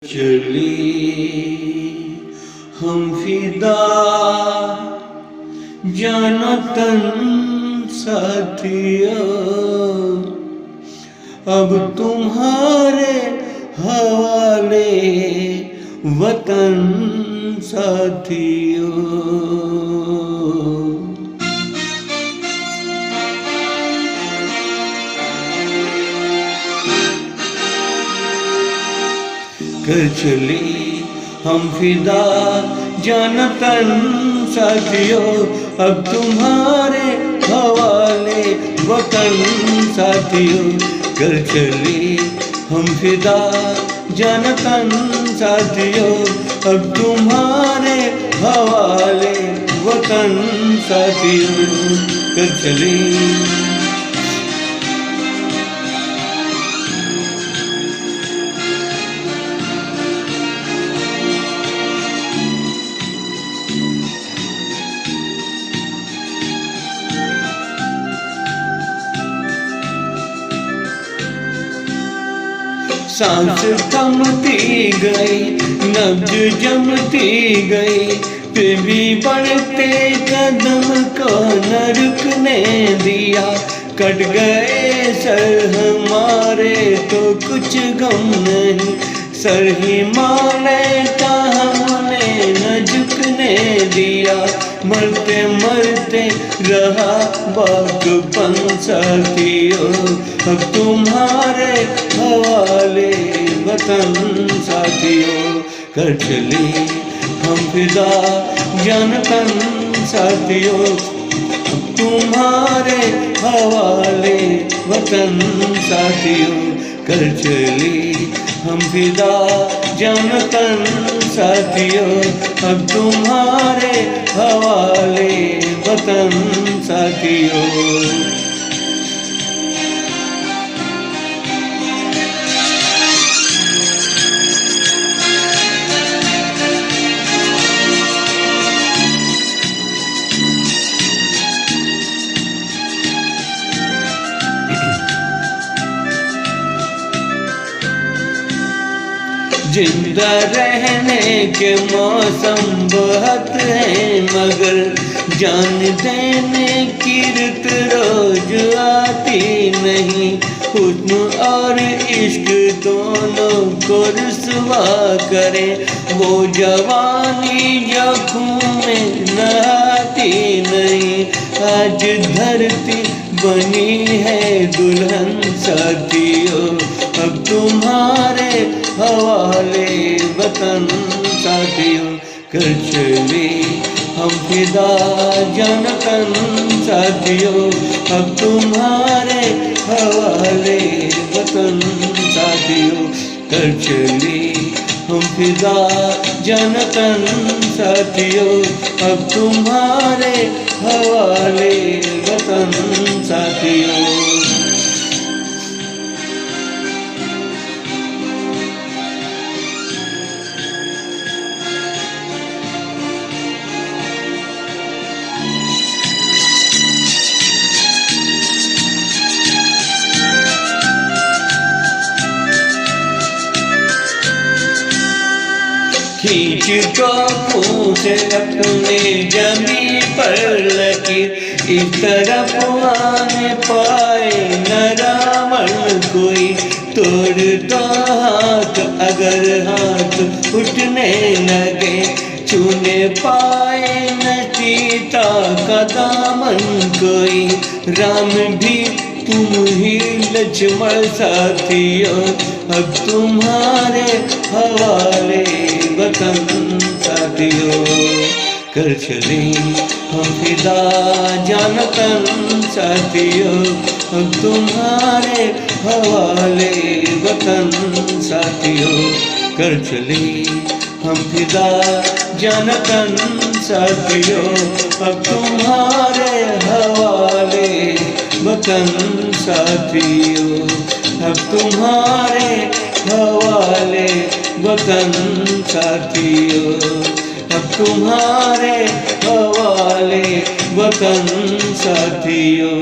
चली हम फिदा जाना तन साथियों, अब तुम्हारे हवाले वतन साथियों। कर चले हम फिदा जाना तन साथियों, अब तुम्हारे हवाले वतन साथियों। कर चले हम फिदा जाना तन साथियों, अब तुम्हारे हवाले वतन साथियों। कर चले सांस थमती गई, नब्ज जमती गई, फिर भी बढ़ते कदम को न रुकने दिया। कट गए सर हमारे तो कुछ गम नहीं, सर हिमालय का हमने न झुकने दिया। मरते मरते रहा बागपन साथियों, अब तुम्हारे हवाले वतन साथियों। कर चले हम फिदा जान तन साथियों, अब तुम्हारे हवाले वतन साथियों। कर चले हम फिदा जान तन साथियों, अब तुम्हारे हवाले वतन साथियों। जिंदा रहने के मौसम बहुत है, मगर जान देने की रुत रोज आती नहीं। हुस्न और इश्क दोनों को रुसवा करे, वो जवानी जो खून में नहाती नहीं। आज धरती बनी है दुल्हन साथियों, अब तुम्हारे हवाले वतन साथियों। कर चले हम फिदा जान तन साथियों, अब तुम्हारे हवाले वतन साथियों। कर चले हम फिदा जान तन साथियों, अब तुम्हारे हवाले वतन साथियों। खींच को पूछे अपने जमी पर लकीर, इस तरफ आने पाए न रावण कोई। तोड़ दो हाथ अगर हाथ उठने लगे, छूने पाए न सीता का दामन कोई। राम भी तुम ही लक्ष्मण साथियों, अब तुम्हारे हवाले वतन साथियों। कर चले हम फिदा जान तन साथियों, अब तुम्हारे हवाले वतन साथियों। कर चले हम फिदा जान तन साथियों, अब तुम्हारे हवाले वतन साथियों। अब तुम्हारे हवाले वतन साथियों, अब तुम्हारे हवाले वतन साथियों।